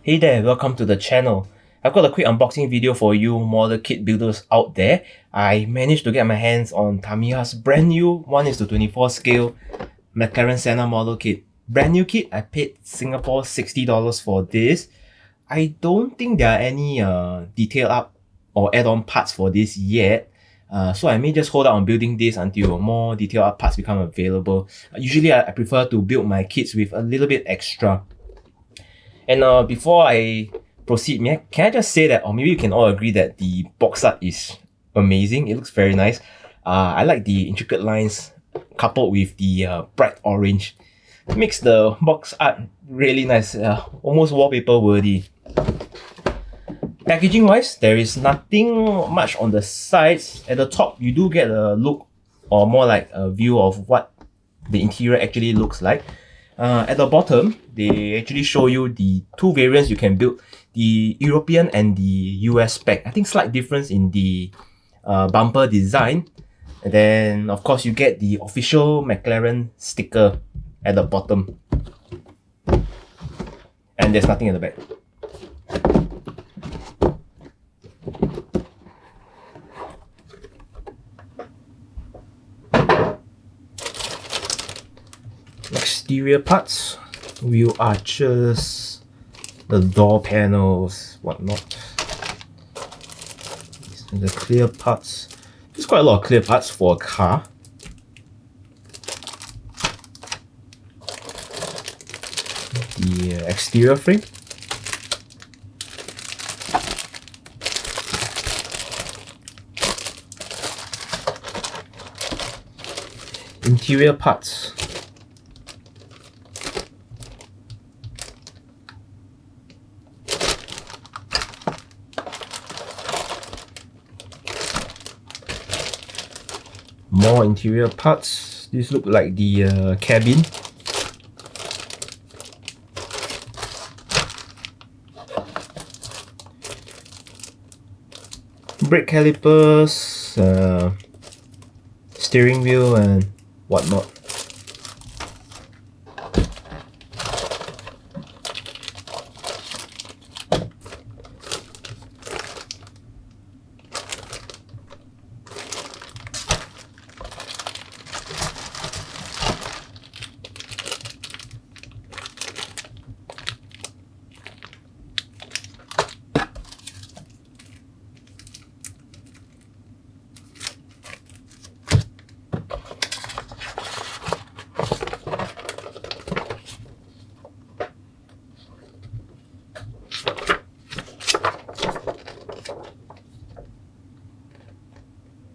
Hey there, welcome to the channel. I've got a quick unboxing video for you model kit builders out there. I managed to get my hands on Tamiya's brand new 1:24 scale Mclaren Senna model kit. Brand new kit, I paid Singapore $60 for this. I don't think there are any detail up or add-on parts for this yet. So I may just hold out on building this until more detailed up parts become available. Usually I prefer to build my kits with a little bit extra. And before I proceed, can I just say that, or maybe you can all agree that the box art is amazing. It looks very nice. I like the intricate lines coupled with the bright orange. It makes the box art really nice, almost wallpaper worthy. Packaging wise, there is nothing much on the sides. At the top, you do get a look, or more like a view of what the interior actually looks like. At the bottom, they actually show you the two variants you can build, the European and the US spec. I think slight difference in the bumper design. And then, of course, you get the official Mclaren sticker at the bottom. And there's nothing at the back. Exterior parts, wheel arches, the door panels, whatnot. The clear parts. There's quite a lot of clear parts for a car. The exterior frame. Interior parts. More interior parts. These look like the cabin. Brake calipers, steering wheel and whatnot.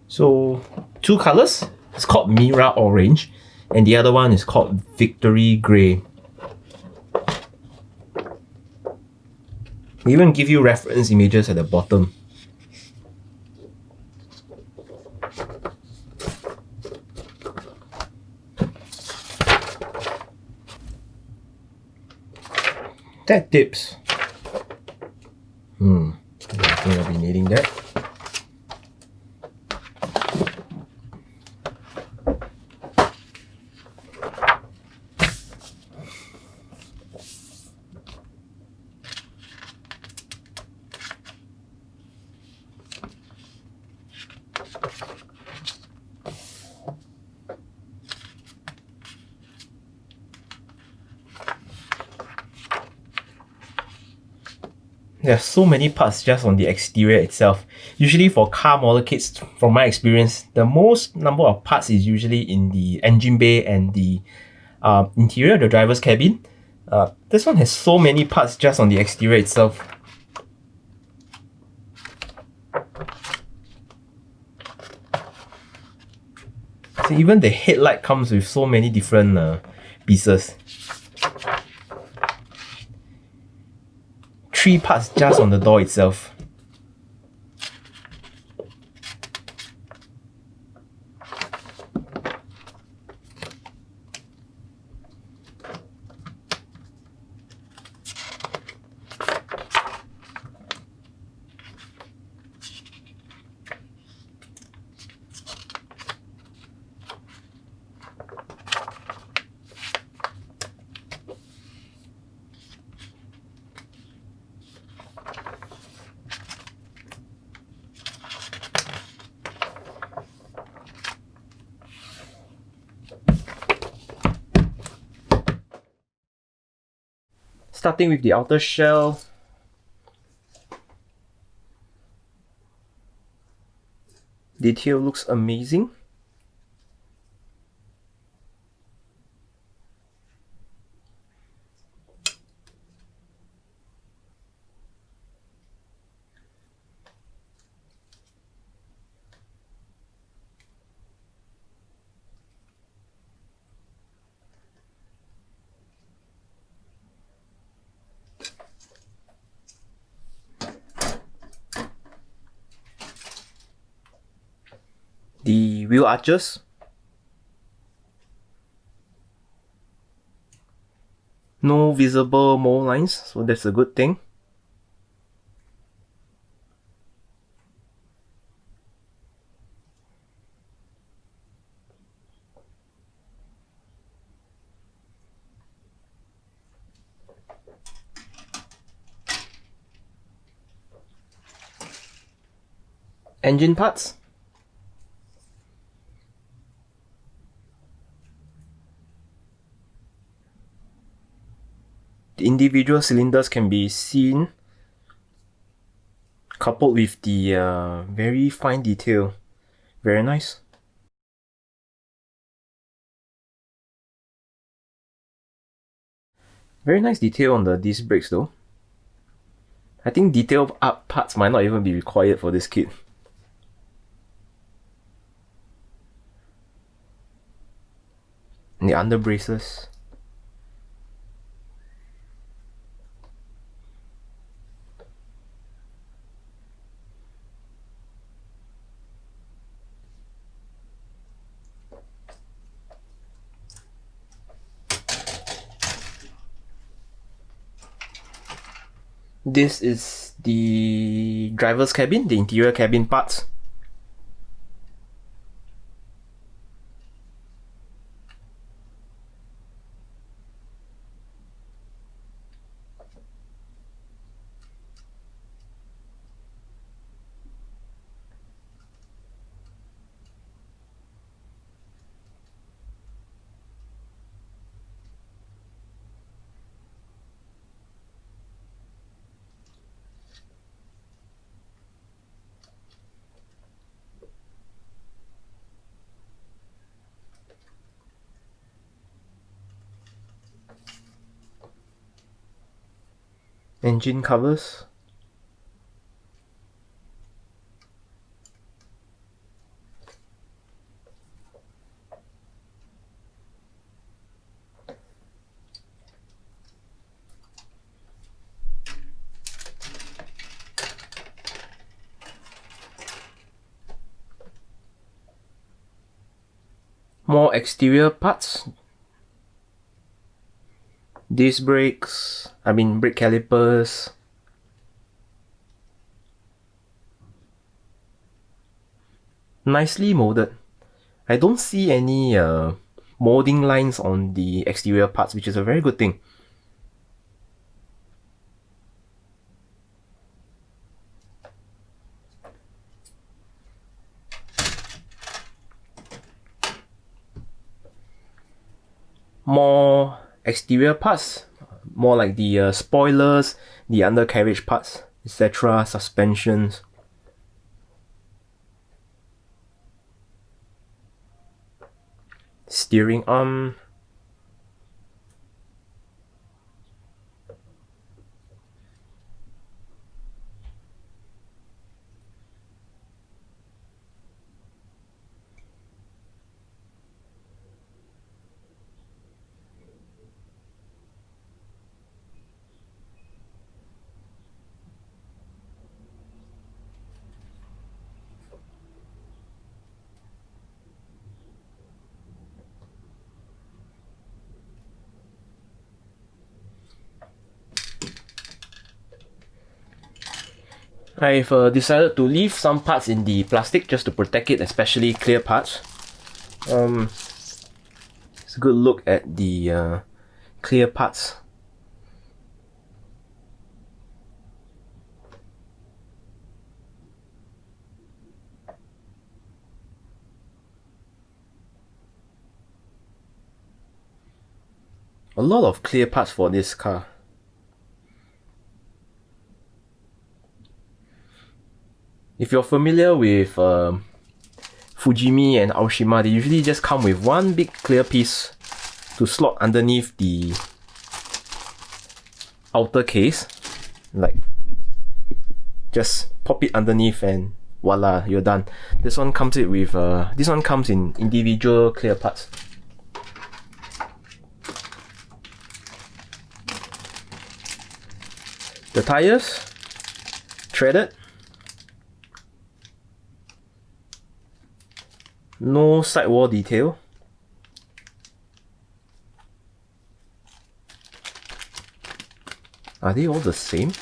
So, two colors. It's called Mira Orange, and the other one is called Victory Grey. They even give you reference images at the bottom. That dips. I think I'll be needing that. There's so many parts just on the exterior itself. Usually for car model kits, from my experience, the most number of parts is usually in the engine bay and the interior, the driver's cabin. This one has so many parts just on the exterior itself. So even the headlight comes with so many different pieces. 3 parts just on the door itself. Starting with the outer shell. Detail looks amazing. The wheel arches. No visible mold lines, so that's a good thing. Engine parts. The individual cylinders can be seen, coupled with the very fine detail. Very nice. Very nice detail on the disc brakes though. I think detailed up parts might not even be required for this kit. And the under braces. This is the driver's cabin, the interior cabin parts. Engine covers. More exterior parts. Disc brakes, brake calipers. Nicely molded. I don't see any molding lines on the exterior parts, which is a very good thing. More exterior parts, more like the spoilers, the undercarriage parts, etc., suspensions. Steering arm. I've decided to leave some parts in the plastic just to protect it, especially clear parts. It's a good look at the clear parts. A lot of clear parts for this car. If you're familiar with Fujimi and Aoshima, they usually just come with one big clear piece to slot underneath the outer case. Like, just pop it underneath and voila, you're done. This one comes in individual clear parts. The tires, threaded. No sidewall detail. Are they all the same?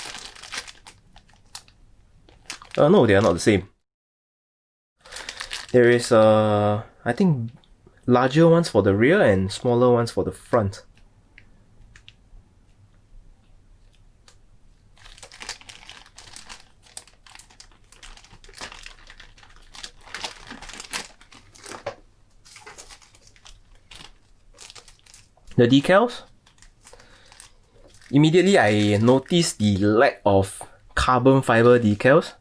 No, they are not the same. There is I think larger ones for the rear and smaller ones for the front. The decals. Immediately I noticed the lack of carbon fiber decals.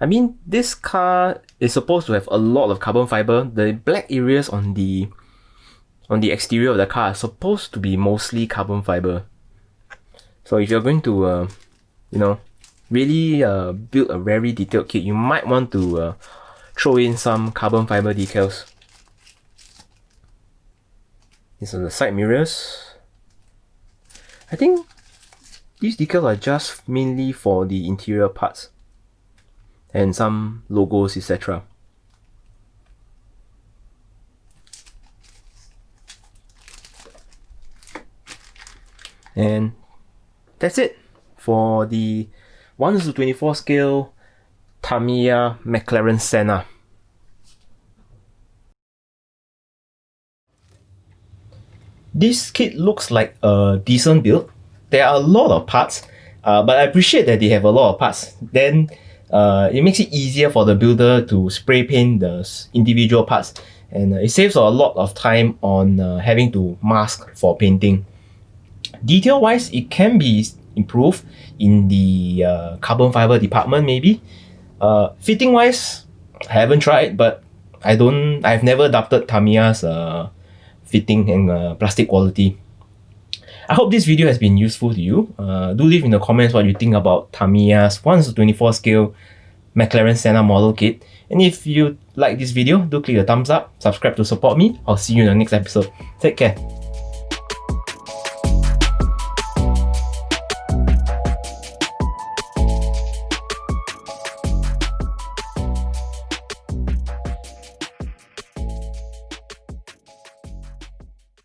I mean, this car is supposed to have a lot of carbon fiber. The black areas on the exterior of the car are supposed to be mostly carbon fiber. So if you're going to, really build a very detailed kit, you might want to throw in some carbon fiber decals. These are the side mirrors. I think these decals are just mainly for the interior parts and some logos, etc. And that's it for the 1:24 scale Tamiya Mclaren Senna. This kit looks like a decent build. There are a lot of parts, but I appreciate that they have a lot of parts. Then it makes it easier for the builder to spray paint the individual parts, and it saves a lot of time on having to mask for painting. Detail wise, it can be improved in the carbon fiber department maybe. Fitting wise, I haven't tried, but I've never doubted Tamiya's fitting and plastic quality. I hope this video has been useful to you. Do leave in the comments what you think about Tamiya's 1:24 scale Mclaren Senna model kit. And if you like this video, do click the thumbs up, subscribe to support me. I'll see you in the next episode. Take care.